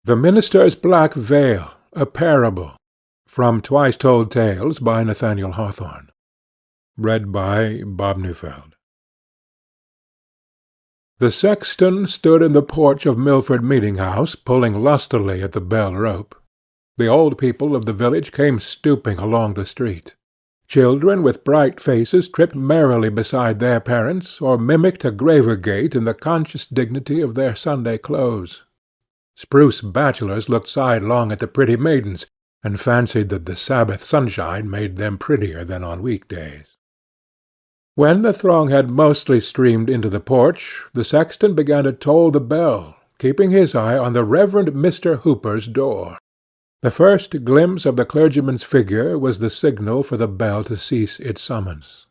The Minister's Black Veil, a Parable. From Twice Told Tales by Nathaniel Hawthorne. Read by Bob Neufeld. The sexton stood in the porch of Milford meeting-house, pulling lustily at the bell rope. The old people of the village came stooping along the street. Children with bright faces tripped merrily beside their parents, or mimicked a graver gait in the conscious dignity of their Sunday clothes. Spruce bachelors looked sidelong at the pretty maidens, and fancied that the Sabbath sunshine made them prettier than on weekdays. When the throng had mostly streamed into the porch, the sexton began to toll the bell, keeping his eye on the Reverend Mr. Hooper's door. The first glimpse of the clergyman's figure was the signal for the bell to cease its summons.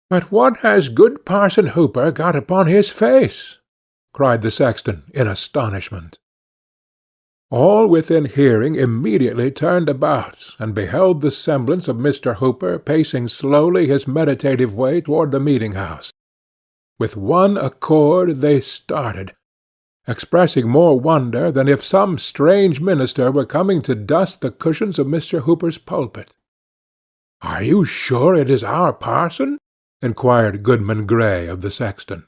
"But what has good Parson Hooper got upon his face?" cried the sexton, in astonishment. All within hearing immediately turned about, and beheld the semblance of Mr. Hooper pacing slowly his meditative way toward the meeting-house. With one accord they started, expressing more wonder than if some strange minister were coming to dust the cushions of Mr. Hooper's pulpit. "Are you sure it is our parson?" inquired Goodman Gray of the sexton.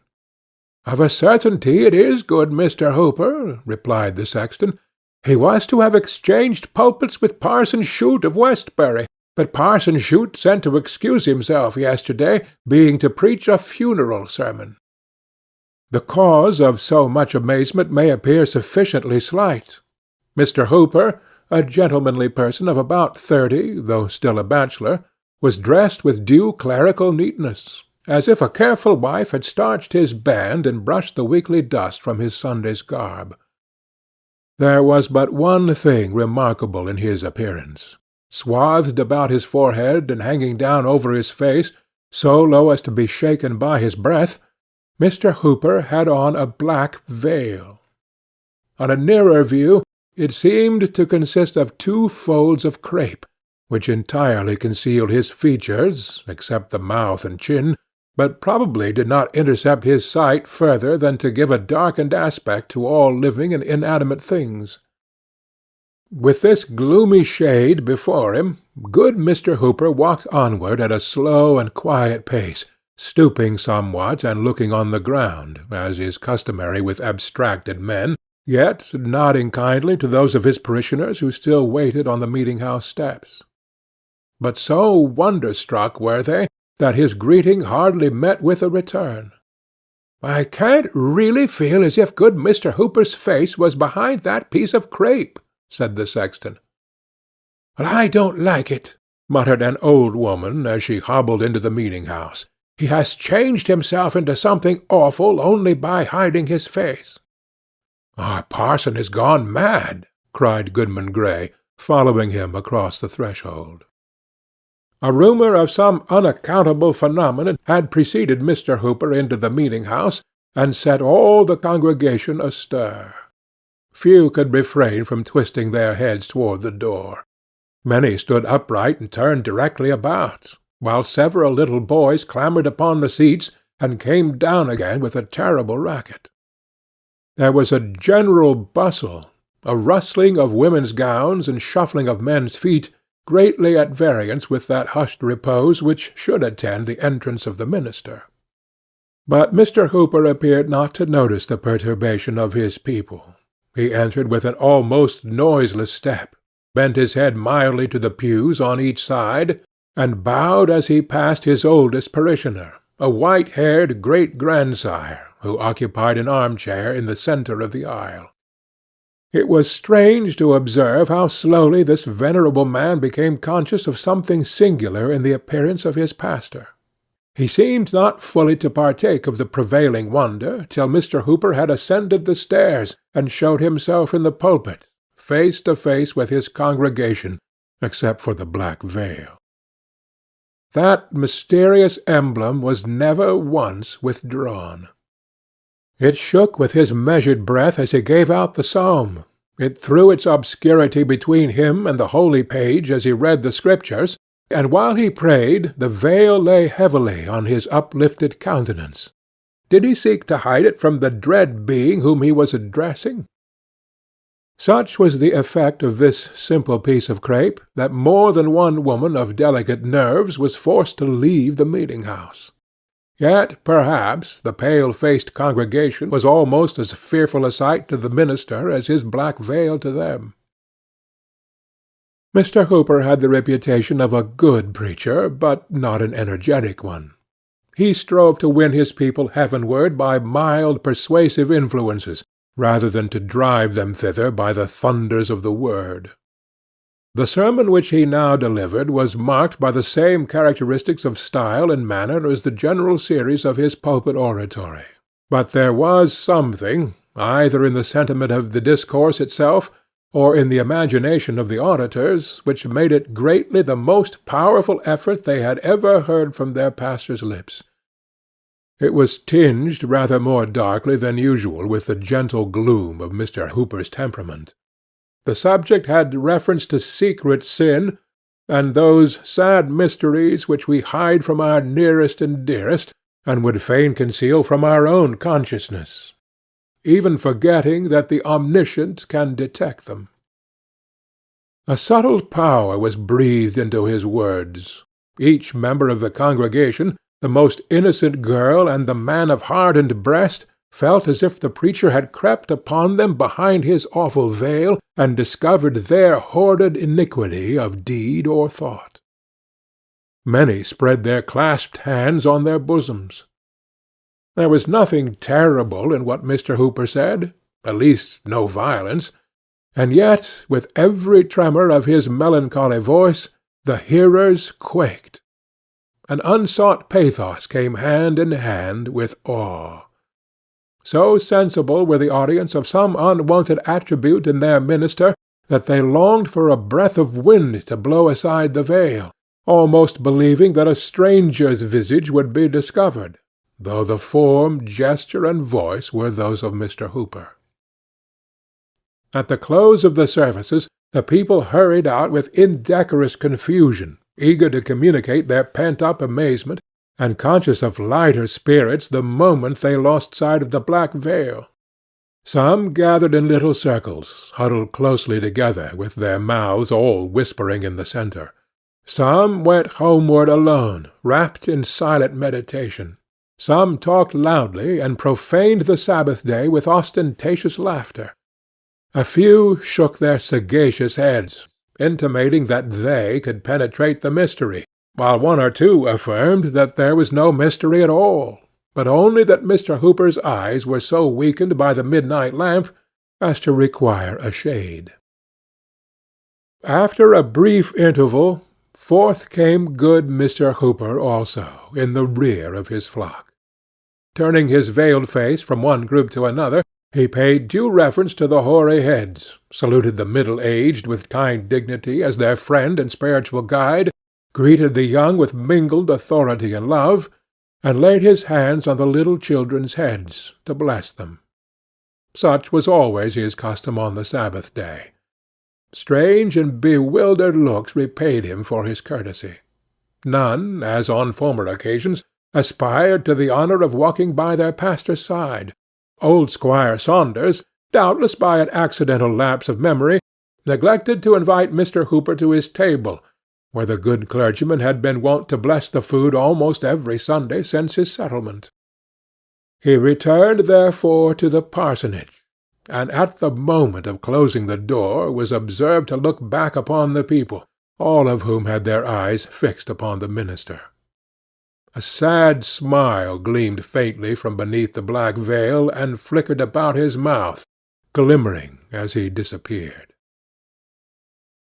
"Of a certainty it is good Mr. Hooper," replied the sexton. "He was to have exchanged pulpits with Parson Shute of Westbury, but Parson Shute sent to excuse himself yesterday, being to preach a funeral sermon." The cause of so much amazement may appear sufficiently slight. Mr. Hooper, a gentlemanly person of about 30, though still a bachelor, was dressed with due clerical neatness, as if a careful wife had starched his band and brushed the weekly dust from his Sunday's garb. There was but one thing remarkable in his appearance. Swathed about his forehead and hanging down over his face, so low as to be shaken by his breath, Mr. Hooper had on a black veil. On a nearer view, it seemed to consist of 2 folds of crape, which entirely concealed his features, except the mouth and chin, but probably did not intercept his sight further than to give a darkened aspect to all living and inanimate things. With this gloomy shade before him, good Mr. Hooper walked onward at a slow and quiet pace, stooping somewhat and looking on the ground, as is customary with abstracted men, yet nodding kindly to those of his parishioners who still waited on the meeting-house steps. But so wonder-struck were they, that his greeting hardly met with a return. "I can't really feel as if good Mr. Hooper's face was behind that piece of crape," said the sexton. "Well, I don't like it," muttered an old woman as she hobbled into the meeting-house. "He has changed himself into something awful only by hiding his face." "Our parson has gone mad," cried Goodman Gray, following him across the threshold. A rumor of some unaccountable phenomenon had preceded Mr. Hooper into the meeting-house, and set all the congregation astir. Few could refrain from twisting their heads toward the door. Many stood upright and turned directly about, while several little boys clambered upon the seats and came down again with a terrible racket. There was a general bustle, a rustling of women's gowns and shuffling of men's feet, greatly at variance with that hushed repose which should attend the entrance of the minister. But Mr. Hooper appeared not to notice the perturbation of his people. He entered with an almost noiseless step, bent his head mildly to the pews on each side, and bowed as he passed his oldest parishioner, a white-haired great-grandsire, who occupied an arm-chair in the centre of the aisle. It was strange to observe how slowly this venerable man became conscious of something singular in the appearance of his pastor. He seemed not fully to partake of the prevailing wonder till Mr. Hooper had ascended the stairs and showed himself in the pulpit, face to face with his congregation, except for the black veil. That mysterious emblem was never once withdrawn. It shook with his measured breath as he gave out the psalm. It threw its obscurity between him and the holy page as he read the Scriptures, and while he prayed the veil lay heavily on his uplifted countenance. Did he seek to hide it from the dread being whom he was addressing? Such was the effect of this simple piece of crape, that more than one woman of delicate nerves was forced to leave the meeting-house. Yet, perhaps, the pale-faced congregation was almost as fearful a sight to the minister as his black veil to them. Mr. Hooper had the reputation of a good preacher, but not an energetic one. He strove to win his people heavenward by mild, persuasive influences, rather than to drive them thither by the thunders of the word. The sermon which he now delivered was marked by the same characteristics of style and manner as the general series of his pulpit oratory, but there was something, either in the sentiment of the discourse itself, or in the imagination of the auditors, which made it greatly the most powerful effort they had ever heard from their pastor's lips. It was tinged rather more darkly than usual with the gentle gloom of Mr. Hooper's temperament. The subject had reference to secret sin, and those sad mysteries which we hide from our nearest and dearest, and would fain conceal from our own consciousness, even forgetting that the omniscient can detect them. A subtle power was breathed into his words. Each member of the congregation, the most innocent girl and the man of hardened breast, felt as if the preacher had crept upon them behind his awful veil and discovered their hoarded iniquity of deed or thought. Many spread their clasped hands on their bosoms. There was nothing terrible in what Mr. Hooper said, at least no violence, and yet with every tremor of his melancholy voice the hearers quaked. An unsought pathos came hand in hand with awe. So sensible were the audience of some unwonted attribute in their minister that they longed for a breath of wind to blow aside the veil, almost believing that a stranger's visage would be discovered, though the form, gesture, and voice were those of Mr. Hooper. At the close of the services, the people hurried out with indecorous confusion, eager to communicate their pent-up amazement, and conscious of lighter spirits the moment they lost sight of the black veil. Some gathered in little circles, huddled closely together, with their mouths all whispering in the centre. Some went homeward alone, wrapped in silent meditation. Some talked loudly, and profaned the Sabbath day with ostentatious laughter. A few shook their sagacious heads, intimating that they could penetrate the mystery, while one or two affirmed that there was no mystery at all, but only that Mr. Hooper's eyes were so weakened by the midnight lamp as to require a shade. After a brief interval, forth came good Mr. Hooper also, in the rear of his flock. Turning his veiled face from one group to another, he paid due reference to the hoary heads, saluted the middle-aged with kind dignity as their friend and spiritual guide, greeted the young with mingled authority and love, and laid his hands on the little children's heads to bless them. Such was always his custom on the Sabbath day. Strange and bewildered looks repaid him for his courtesy. None, as on former occasions, aspired to the honour of walking by their pastor's side. Old Squire Saunders, doubtless by an accidental lapse of memory, neglected to invite Mr. Hooper to his table, where the good clergyman had been wont to bless the food almost every Sunday since his settlement. He returned, therefore, to the parsonage, and at the moment of closing the door was observed to look back upon the people, all of whom had their eyes fixed upon the minister. A sad smile gleamed faintly from beneath the black veil and flickered about his mouth, glimmering as he disappeared.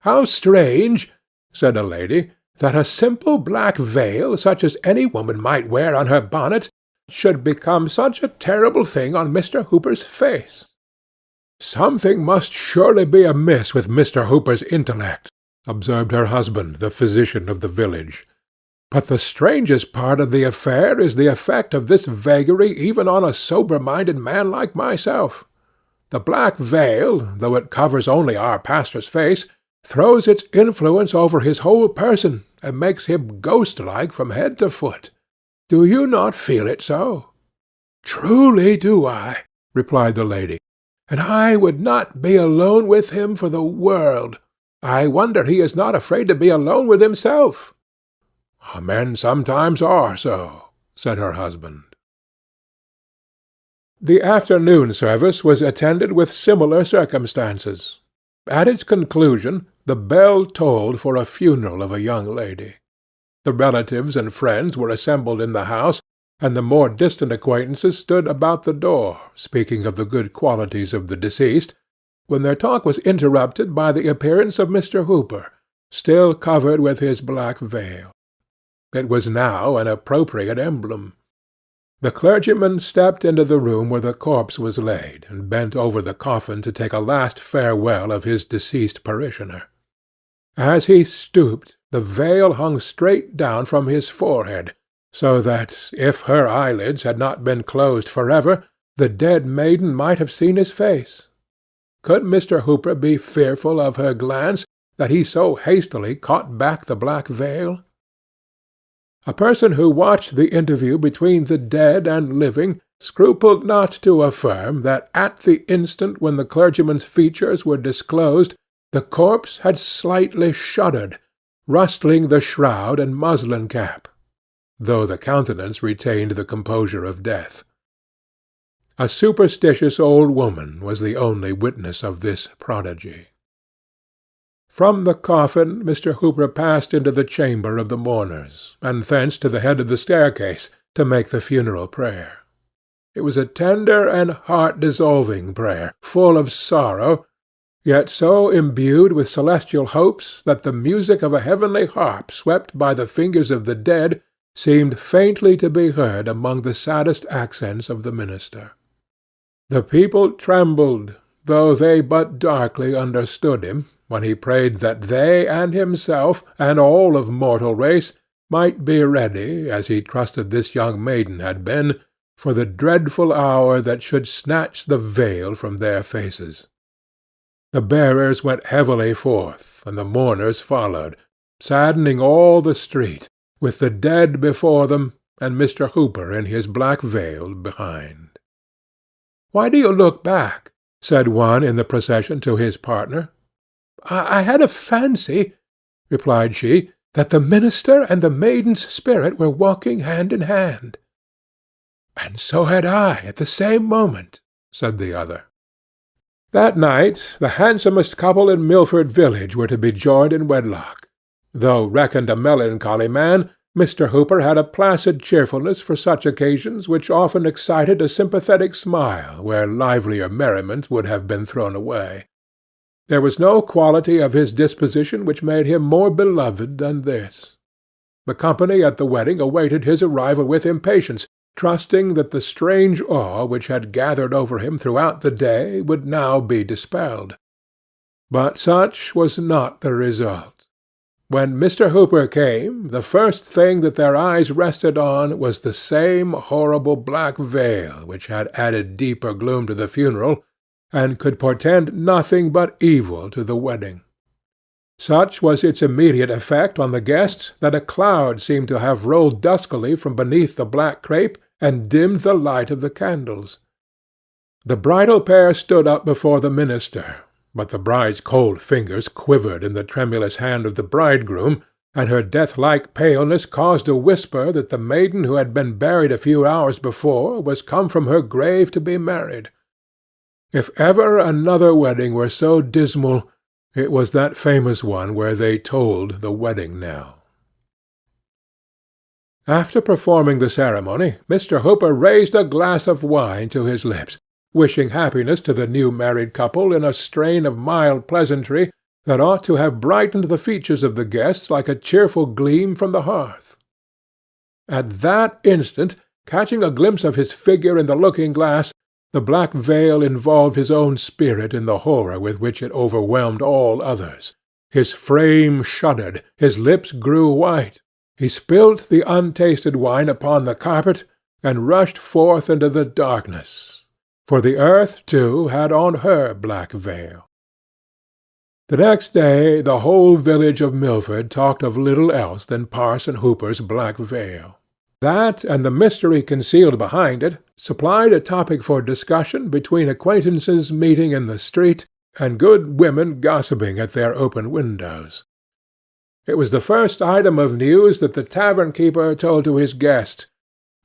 "How strange," said a lady, "that a simple black veil, such as any woman might wear on her bonnet, should become such a terrible thing on Mr. Hooper's face." "Something must surely be amiss with Mr. Hooper's intellect," observed her husband, the physician of the village. "But the strangest part of the affair is the effect of this vagary even on a sober-minded man like myself. The black veil, though it covers only our pastor's face, throws its influence over his whole person, and makes him ghost-like from head to foot. Do you not feel it so?" "Truly do I," replied the lady. and I would not be alone with him for the world. I wonder he is not afraid to be alone with himself." "Men sometimes are so," said her husband. The afternoon service was attended with similar circumstances. At its conclusion, the bell tolled for a funeral of a young lady. The relatives and friends were assembled in the house, and the more distant acquaintances stood about the door, speaking of the good qualities of the deceased, when their talk was interrupted by the appearance of Mr. Hooper, still covered with his black veil. It was now an appropriate emblem. The clergyman stepped into the room where the corpse was laid, and bent over the coffin to take a last farewell of his deceased parishioner. As he stooped, the veil hung straight down from his forehead, so that, if her eyelids had not been closed forever, the dead maiden might have seen his face. Could Mr. Hooper be fearful of her glance, that he so hastily caught back the black veil? A person who watched the interview between the dead and living scrupled not to affirm that at the instant when the clergyman's features were disclosed, the corpse had slightly shuddered, rustling the shroud and muslin cap, though the countenance retained the composure of death. A superstitious old woman was the only witness of this prodigy. From the coffin Mr. Hooper passed into the chamber of the mourners, and thence to the head of the staircase, to make the funeral prayer. It was a tender and heart-dissolving prayer, full of sorrow, yet so imbued with celestial hopes that the music of a heavenly harp swept by the fingers of the dead seemed faintly to be heard among the saddest accents of the minister. The people trembled, though they but darkly understood him, when he prayed that they and himself and all of mortal race might be ready, as he trusted this young maiden had been, for the dreadful hour that should snatch the veil from their faces. The bearers went heavily forth, and the mourners followed, saddening all the street, with the dead before them, and Mr. Hooper in his black veil behind. "Why do you look back?" said one in the procession to his partner. "I had a fancy," replied she, "that the minister and the maiden's spirit were walking hand in hand." "And so had I at the same moment," said the other. That night the handsomest couple in Milford village were to be joined in wedlock. Though reckoned a melancholy man, Mr. Hooper had a placid cheerfulness for such occasions which often excited a sympathetic smile where livelier merriment would have been thrown away. There was no quality of his disposition which made him more beloved than this. The company at the wedding awaited his arrival with impatience, trusting that the strange awe which had gathered over him throughout the day would now be dispelled. But such was not the result. When Mr. Hooper came, the first thing that their eyes rested on was the same horrible black veil which had added deeper gloom to the funeral, and could portend nothing but evil to the wedding. Such was its immediate effect on the guests that a cloud seemed to have rolled duskily from beneath the black crape and dimmed the light of the candles. The bridal pair stood up before the minister, but the bride's cold fingers quivered in the tremulous hand of the bridegroom, and her death-like paleness caused a whisper that the maiden who had been buried a few hours before was come from her grave to be married. If ever another wedding were so dismal, it was that famous one where they tolled the wedding knell. After performing the ceremony, Mr. Hooper raised a glass of wine to his lips, wishing happiness to the new married couple in a strain of mild pleasantry that ought to have brightened the features of the guests like a cheerful gleam from the hearth. At that instant, catching a glimpse of his figure in the looking-glass, the black veil involved his own spirit in the horror with which it overwhelmed all others. His frame shuddered, his lips grew white. He spilt the untasted wine upon the carpet, and rushed forth into the darkness, for the earth, too, had on her black veil. The next day the whole village of Milford talked of little else than Parson Hooper's black veil. That, and the mystery concealed behind it, supplied a topic for discussion between acquaintances meeting in the street, and good women gossiping at their open windows. It was the first item of news that the tavern-keeper told to his guests.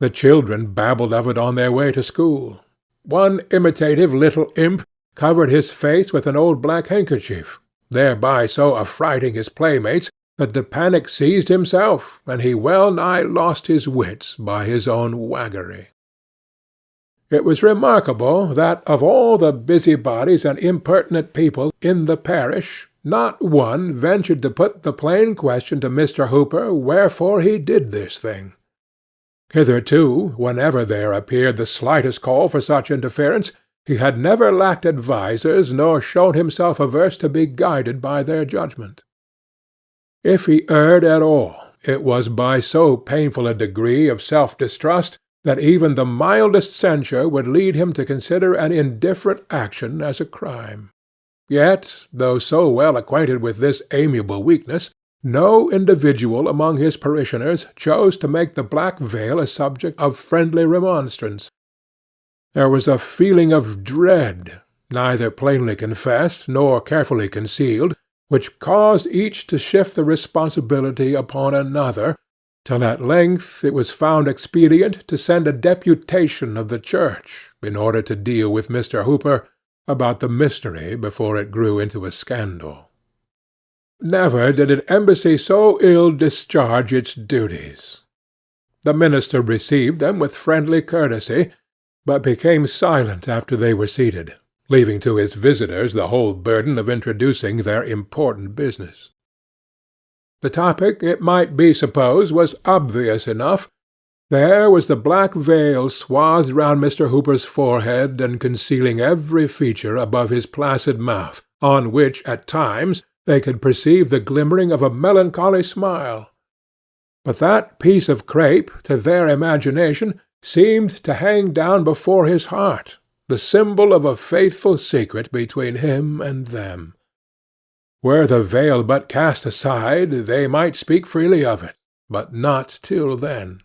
The children babbled of it on their way to school. One imitative little imp covered his face with an old black handkerchief, thereby so affrighting his playmates that the panic seized himself, and he well-nigh lost his wits by his own waggery. It was remarkable that of all the busybodies and impertinent people in the parish, not one ventured to put the plain question to Mr. Hooper wherefore he did this thing. Hitherto, whenever there appeared the slightest call for such interference, he had never lacked advisers nor shown himself averse to be guided by their judgment. If he erred at all, it was by so painful a degree of self-distrust that even the mildest censure would lead him to consider an indifferent action as a crime. Yet, though so well acquainted with this amiable weakness, no individual among his parishioners chose to make the black veil a subject of friendly remonstrance. There was a feeling of dread, neither plainly confessed nor carefully concealed, which caused each to shift the responsibility upon another, till at length it was found expedient to send a deputation of the church in order to deal with Mr. Hooper about the mystery before it grew into a scandal. Never did an embassy so ill discharge its duties. The minister received them with friendly courtesy, but became silent after they were seated, leaving to his visitors the whole burden of introducing their important business. The topic, it might be supposed, was obvious enough. There was the black veil swathed round Mr. Hooper's forehead and concealing every feature above his placid mouth, on which, at times, they could perceive the glimmering of a melancholy smile. But that piece of crape, to their imagination, seemed to hang down before his heart, the symbol of a faithful secret between him and them. Were the veil but cast aside, they might speak freely of it, but not till then.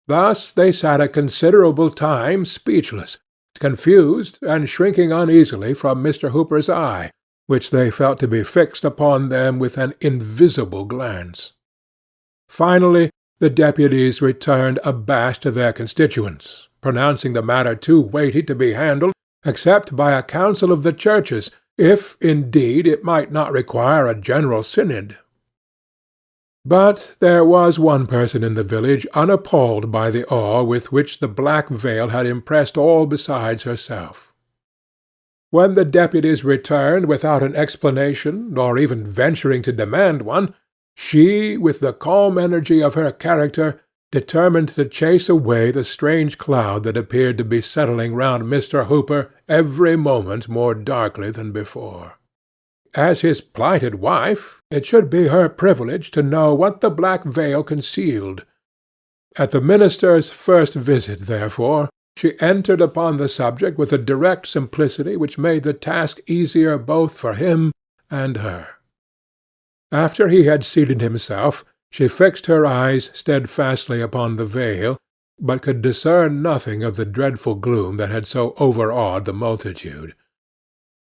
Thus they sat a considerable time speechless, confused, and shrinking uneasily from Mr. Hooper's eye, which they felt to be fixed upon them with an invisible glance. Finally, the deputies returned abashed to their constituents, pronouncing the matter too weighty to be handled except by a council of the churches, if, indeed, it might not require a general synod. But there was one person in the village unappalled by the awe with which the black veil had impressed all besides herself. When the deputies returned without an explanation, nor even venturing to demand one, she, with the calm energy of her character, determined to chase away the strange cloud that appeared to be settling round Mr. Hooper every moment more darkly than before. As his plighted wife, it should be her privilege to know what the black veil concealed. At the minister's first visit, therefore, she entered upon the subject with a direct simplicity which made the task easier both for him and her. After he had seated himself, she fixed her eyes steadfastly upon the veil, but could discern nothing of the dreadful gloom that had so overawed the multitude.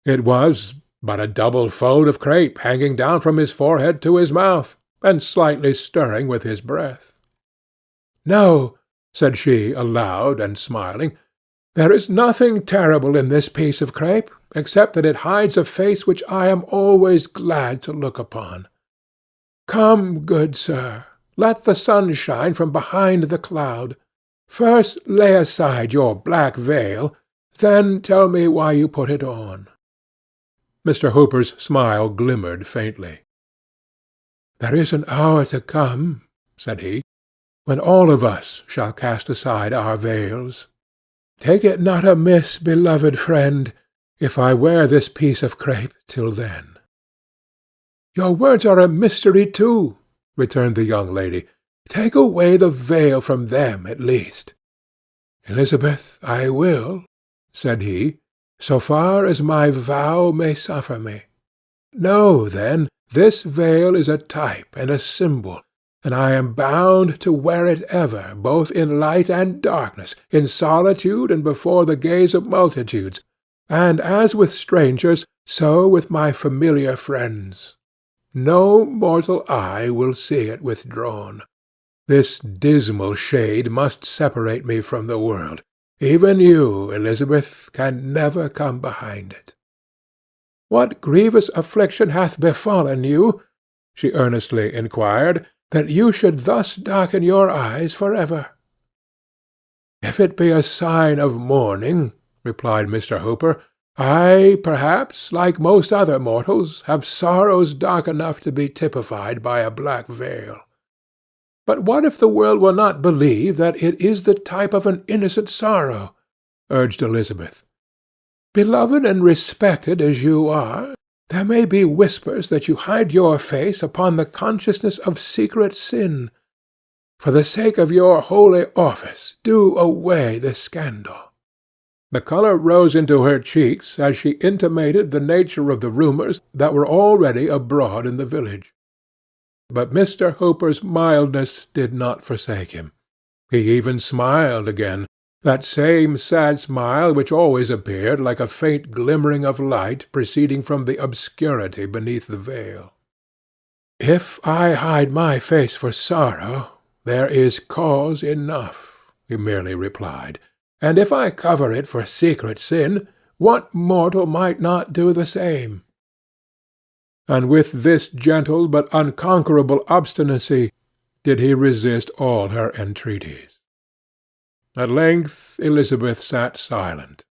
It was but a double fold of crape hanging down from his forehead to his mouth, and slightly stirring with his breath. "No," said she aloud and smiling, "there is nothing terrible in this piece of crape, except that it hides a face which I am always glad to look upon. Come, good sir, let the sun shine from behind the cloud. First lay aside your black veil, then tell me why you put it on." Mr. Hooper's smile glimmered faintly. "There is an hour to come," said he, "when all of us shall cast aside our veils. Take it not amiss, beloved friend, if I wear this piece of crape till then." "Your words are a mystery too," returned the young lady. "Take away the veil from them at least." "Elizabeth, I will," said he, "so far as my vow may suffer me. Know, then, this veil is a type and a symbol, and I am bound to wear it ever, both in light and darkness, in solitude and before the gaze of multitudes, and as with strangers, so with my familiar friends. No mortal eye will see it withdrawn. This dismal shade must separate me from the world. Even you, Elizabeth, can never come behind it. What grievous affliction hath befallen you, she earnestly inquired, that you should thus darken your eyes for ever? If it be a sign of mourning, replied Mr. Hooper, I, perhaps, like most other mortals, have sorrows dark enough to be typified by a black veil. But what if the world will not believe that it is the type of an innocent sorrow? Urged Elizabeth. Beloved and respected as you are, there may be whispers that you hide your face upon the consciousness of secret sin. For the sake of your holy office, do away the scandal. The colour rose into her cheeks as she intimated the nature of the rumours that were already abroad in the village. But Mr. Hooper's mildness did not forsake him. He even smiled again, that same sad smile which always appeared like a faint glimmering of light proceeding from the obscurity beneath the veil. If I hide my face for sorrow, there is cause enough, he merely replied, and if I cover it for secret sin, what mortal might not do the same? And with this gentle but unconquerable obstinacy did he resist all her entreaties. At length Elizabeth sat silent.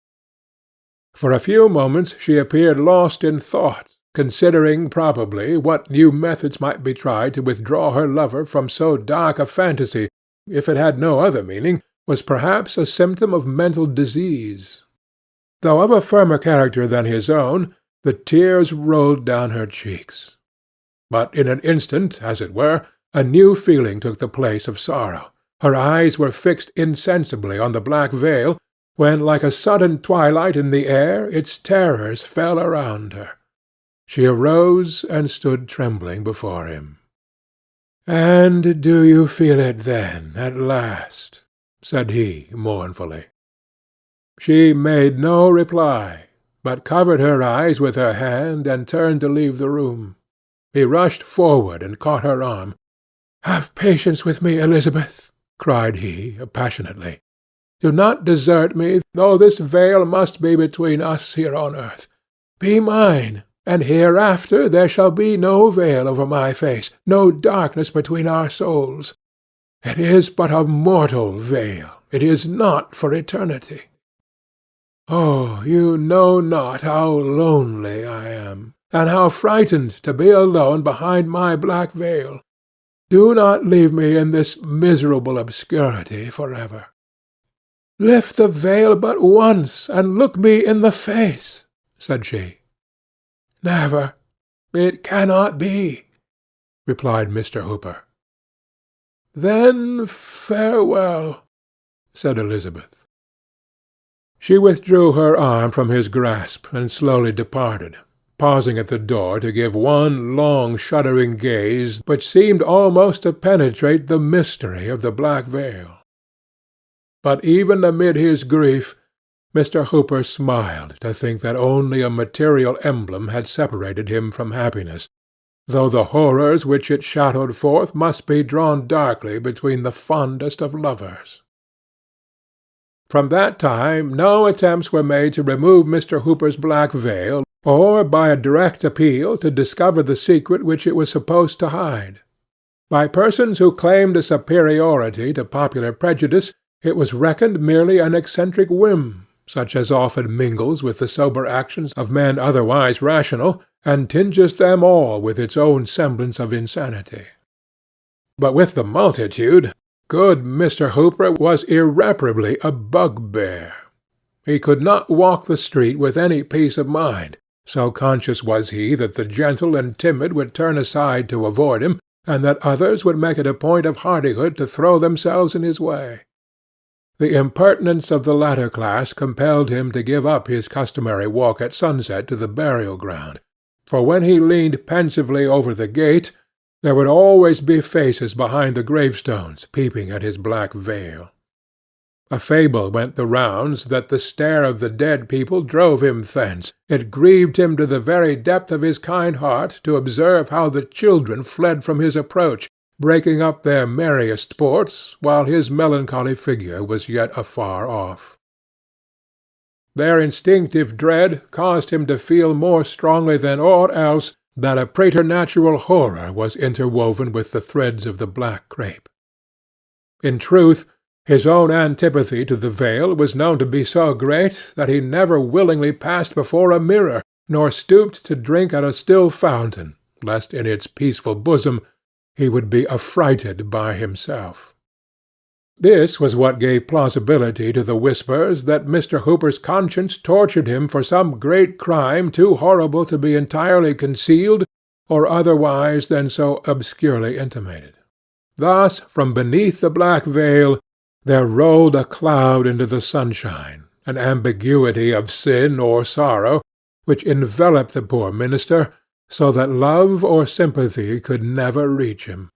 For a few moments she appeared lost in thought, considering, probably, what new methods might be tried to withdraw her lover from so dark a fantasy, if it had no other meaning, was perhaps a symptom of mental disease. Though of a firmer character than his own, the tears rolled down her cheeks. But in an instant, as it were, a new feeling took the place of sorrow. Her eyes were fixed insensibly on the black veil, when, like a sudden twilight in the air, its terrors fell around her. She arose and stood trembling before him. "And do you feel it then, at last?" said he mournfully. She made no reply, but covered her eyes with her hand and turned to leave the room. He rushed forward and caught her arm. "Have patience with me, Elizabeth," cried he, passionately. "Do not desert me, though this veil must be between us here on earth. Be mine, and hereafter there shall be no veil over my face, no darkness between our souls. It is but a mortal veil. It is not for eternity. Oh, you know not how lonely I am, and how frightened to be alone behind my black veil. Do not leave me in this miserable obscurity forever. Lift the veil but once, and look me in the face," said she. "Never. It cannot be," replied Mr. Hooper. "Then farewell," said Elizabeth. She withdrew her arm from his grasp and slowly departed, pausing at the door to give one long shuddering gaze which seemed almost to penetrate the mystery of the black veil. But even amid his grief, Mr. Hooper smiled to think that only a material emblem had separated him from happiness, though the horrors which it shadowed forth must be drawn darkly between the fondest of lovers. From that time no attempts were made to remove Mr. Hooper's black veil, or by a direct appeal to discover the secret which it was supposed to hide. By persons who claimed a superiority to popular prejudice, it was reckoned merely an eccentric whim, such as often mingles with the sober actions of men otherwise rational, and tinges them all with its own semblance of insanity. But with the multitude, good Mr. Hooper was irreparably a bugbear. He could not walk the street with any peace of mind, so conscious was he that the gentle and timid would turn aside to avoid him, and that others would make it a point of hardihood to throw themselves in his way. The impertinence of the latter class compelled him to give up his customary walk at sunset to the burial-ground, for when he leaned pensively over the gate, There would always be faces behind the gravestones peeping at his black veil. A fable went the rounds that the stare of the dead people drove him thence. It grieved him to the very depth of his kind heart to observe how the children fled from his approach, breaking up their merriest sports, while his melancholy figure was yet afar off. Their instinctive dread caused him to feel more strongly than aught else that a preternatural horror was interwoven with the threads of the black crape. In truth, his own antipathy to the veil was known to be so great that he never willingly passed before a mirror, nor stooped to drink at a still fountain, lest in its peaceful bosom he would be affrighted by himself. This was what gave plausibility to the whispers that Mr. Hooper's conscience tortured him for some great crime too horrible to be entirely concealed or otherwise than so obscurely intimated. Thus, from beneath the black veil, there rolled a cloud into the sunshine, an ambiguity of sin or sorrow, which enveloped the poor minister, so that love or sympathy could never reach him.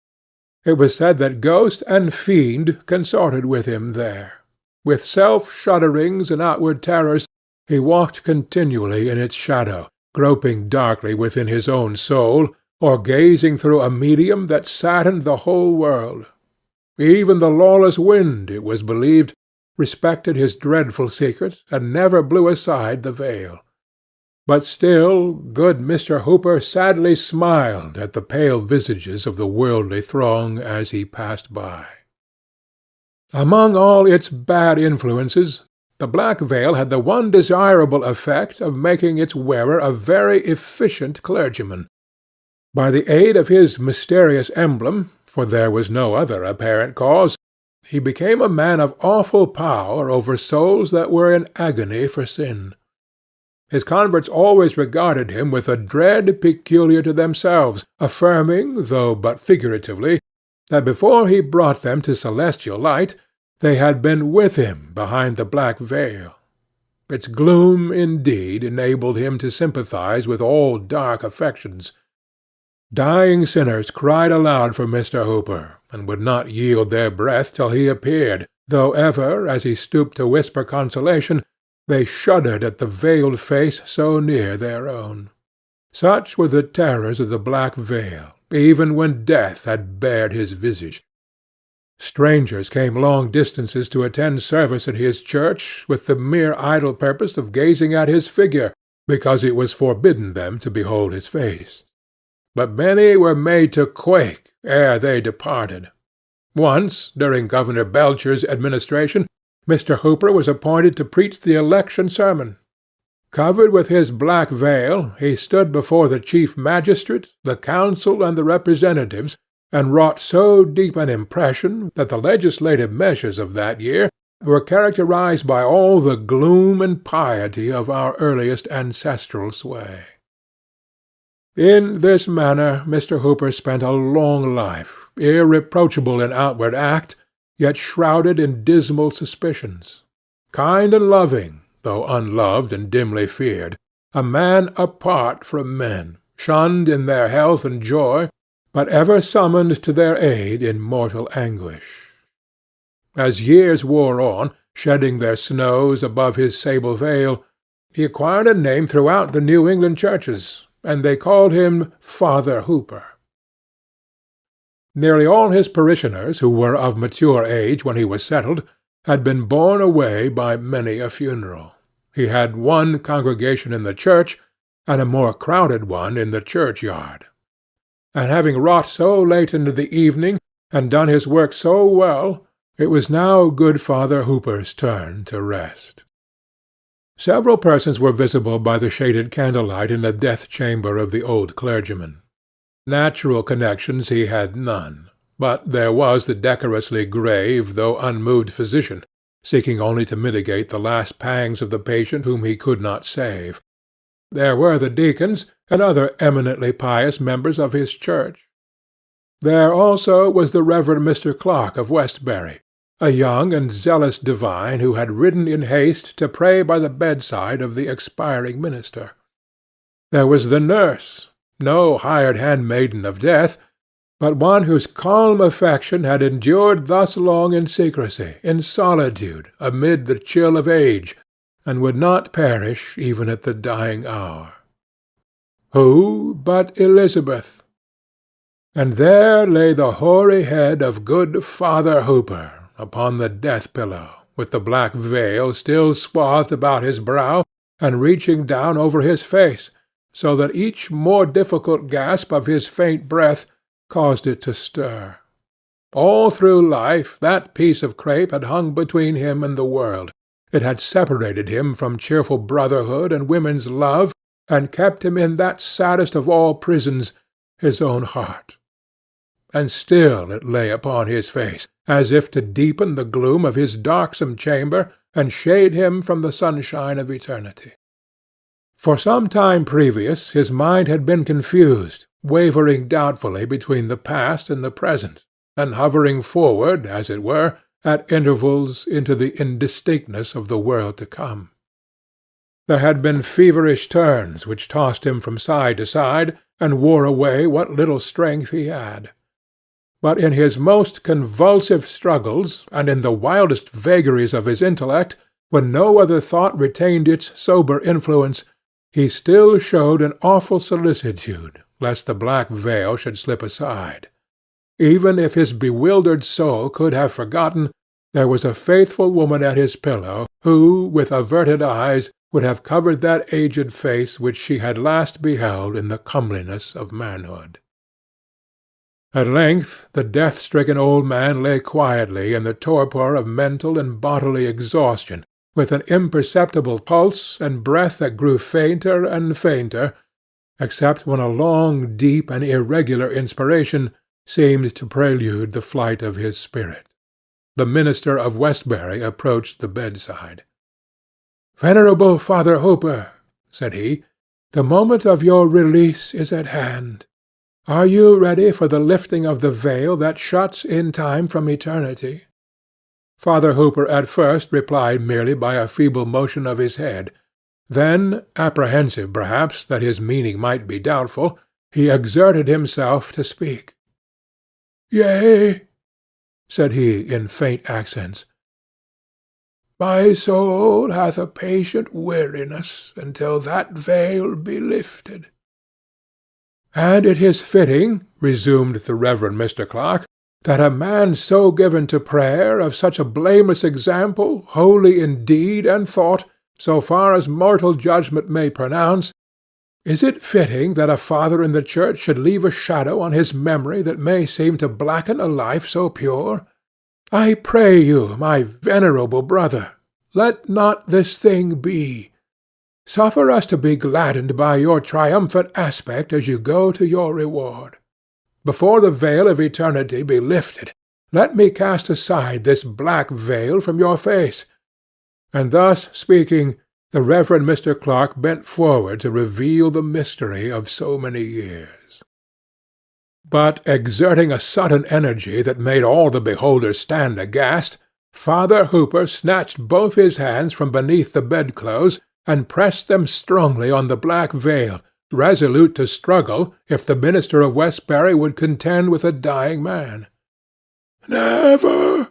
It was said that ghost and fiend consorted with him there. With self-shudderings and outward terrors, he walked continually in its shadow, groping darkly within his own soul, or gazing through a medium that saddened the whole world. Even the lawless wind, it was believed, respected his dreadful secret, and never blew aside the veil. But still good Mr. Hooper sadly smiled at the pale visages of the worldly throng as he passed by. Among all its bad influences, the black veil had the one desirable effect of making its wearer a very efficient clergyman. By the aid of his mysterious emblem, for there was no other apparent cause, he became a man of awful power over souls that were in agony for sin. His converts always regarded him with a dread peculiar to themselves, affirming, though but figuratively, that before he brought them to celestial light, they had been with him behind the black veil. Its gloom, indeed, enabled him to sympathize with all dark affections. Dying sinners cried aloud for Mr. Hooper, and would not yield their breath till he appeared, though ever, as he stooped to whisper consolation, they shuddered at the veiled face so near their own. Such were the terrors of the black veil, even when death had bared his visage. Strangers came long distances to attend service in his church, with the mere idle purpose of gazing at his figure, because it was forbidden them to behold his face. But many were made to quake ere they departed. Once, during Governor Belcher's administration, Mr. Hooper was appointed to preach the election sermon. Covered with his black veil, he stood before the chief magistrate, the council, and the representatives, and wrought so deep an impression that the legislative measures of that year were characterized by all the gloom and piety of our earliest ancestral sway. In this manner Mr. Hooper spent a long life, irreproachable in outward act, yet shrouded in dismal suspicions. Kind and loving, though unloved and dimly feared, a man apart from men, shunned in their health and joy, but ever summoned to their aid in mortal anguish. As years wore on, shedding their snows above his sable veil, he acquired a name throughout the New England churches, and they called him Father Hooper. Nearly all his parishioners, who were of mature age when he was settled, had been borne away by many a funeral. He had one congregation in the church, and a more crowded one in the churchyard. And having wrought so late into the evening, and done his work so well, it was now good Father Hooper's turn to rest. Several persons were visible by the shaded candlelight in the death-chamber of the old clergyman. Natural connections he had none, but there was the decorously grave though unmoved physician, seeking only to mitigate the last pangs of the patient whom he could not save. There were the deacons and other eminently pious members of his church. There also was the Reverend Mr. Clark of Westbury, a young and zealous divine who had ridden in haste to pray by the bedside of the expiring minister. There was the nurse, no hired handmaiden of death, but one whose calm affection had endured thus long in secrecy, in solitude, amid the chill of age, and would not perish even at the dying hour. Who but Elizabeth? And there lay the hoary head of good Father Hooper upon the death-pillow, with the black veil still swathed about his brow and reaching down over his face, so that each more difficult gasp of his faint breath caused it to stir. All through life that piece of crape had hung between him and the world. It had separated him from cheerful brotherhood and women's love, and kept him in that saddest of all prisons, his own heart. And still it lay upon his face, as if to deepen the gloom of his darksome chamber, and shade him from the sunshine of eternity. For some time previous his mind had been confused, wavering doubtfully between the past and the present, and hovering forward, as it were, at intervals into the indistinctness of the world to come. There had been feverish turns which tossed him from side to side, and wore away what little strength he had. But in his most convulsive struggles, and in the wildest vagaries of his intellect, when no other thought retained its sober influence, he still showed an awful solicitude lest the black veil should slip aside. Even if his bewildered soul could have forgotten, there was a faithful woman at his pillow, who, with averted eyes, would have covered that aged face which she had last beheld in the comeliness of manhood. At length the death-stricken old man lay quietly in the torpor of mental and bodily exhaustion, with an imperceptible pulse and breath that grew fainter and fainter, except when a long, deep, and irregular inspiration seemed to prelude the flight of his spirit. The minister of Westbury approached the bedside. "Venerable Father Hooper," said he, "the moment of your release is at hand. Are you ready for the lifting of the veil that shuts in time from eternity?" Father Hooper at first replied merely by a feeble motion of his head. Then, apprehensive perhaps that his meaning might be doubtful, he exerted himself to speak. "Yea," said he in faint accents, "my soul hath a patient weariness until that veil be lifted." "And it is fitting," resumed the Reverend Mr. Clark, "that a man so given to prayer, of such a blameless example, holy in deed and thought, so far as mortal judgment may pronounce, is it fitting that a father in the church should leave a shadow on his memory that may seem to blacken a life so pure? I pray you, my venerable brother, let not this thing be. Suffer us to be gladdened by your triumphant aspect as you go to your reward. Before the veil of eternity be lifted, let me cast aside this black veil from your face." And thus speaking, the Reverend Mr. Clark bent forward to reveal the mystery of so many years. But, exerting a sudden energy that made all the beholders stand aghast, Father Hooper snatched both his hands from beneath the bedclothes and pressed them strongly on the black veil, resolute to struggle if the minister of Westbury would contend with a dying man. "Never!"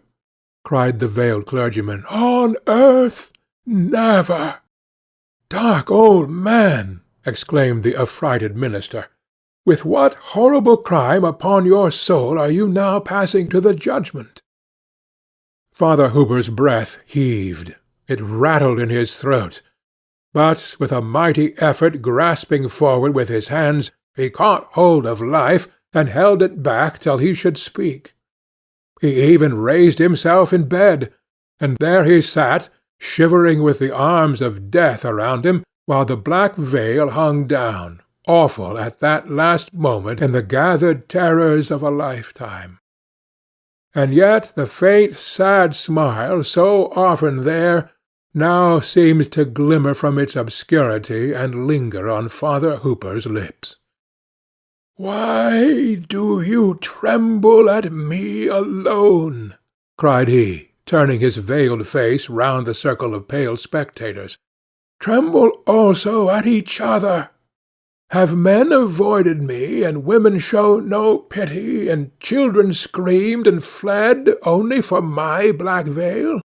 cried the veiled clergyman. "On earth, never!" "Dark old man!" exclaimed the affrighted minister. "With what horrible crime upon your soul are you now passing to the judgment?" Father Hooper's breath heaved. It rattled in his throat. But, with a mighty effort grasping forward with his hands, he caught hold of life, and held it back till he should speak. He even raised himself in bed, and there he sat, shivering with the arms of death around him, while the black veil hung down, awful at that last moment in the gathered terrors of a lifetime. And yet the faint sad smile so often there now seemed to glimmer from its obscurity and linger on Father Hooper's lips. "Why do you tremble at me alone?" cried he, turning his veiled face round the circle of pale spectators. "Tremble also at each other. Have men avoided me, and women shown no pity, and children screamed and fled only for my black veil?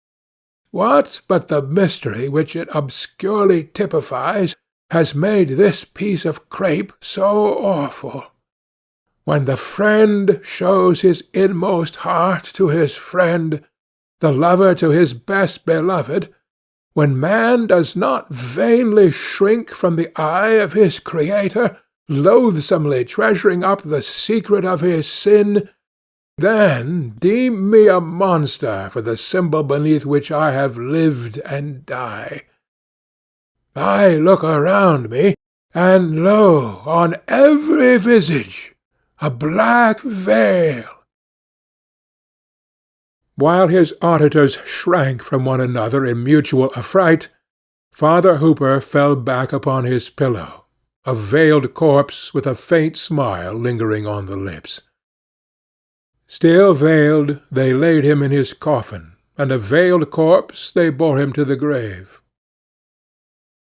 What but the mystery which it obscurely typifies has made this piece of crape so awful? When the friend shows his inmost heart to his friend, the lover to his best beloved, when man does not vainly shrink from the eye of his Creator, loathsomely treasuring up the secret of his sin, then deem me a monster for the symbol beneath which I have lived and die. I look around me, and lo, on every visage a black veil. While his auditors shrank from one another in mutual affright, Father Hooper fell back upon his pillow, a veiled corpse with a faint smile lingering on the lips. Still veiled, they laid him in his coffin, and a veiled corpse they bore him to the grave.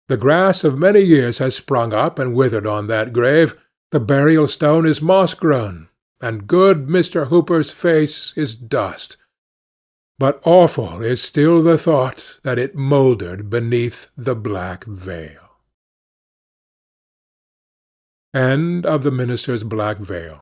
The grass of many years has sprung up and withered on that grave, the burial stone is moss-grown, and good Mr. Hooper's face is dust. But awful is still the thought that it mouldered beneath the black veil. End of the Minister's Black Veil.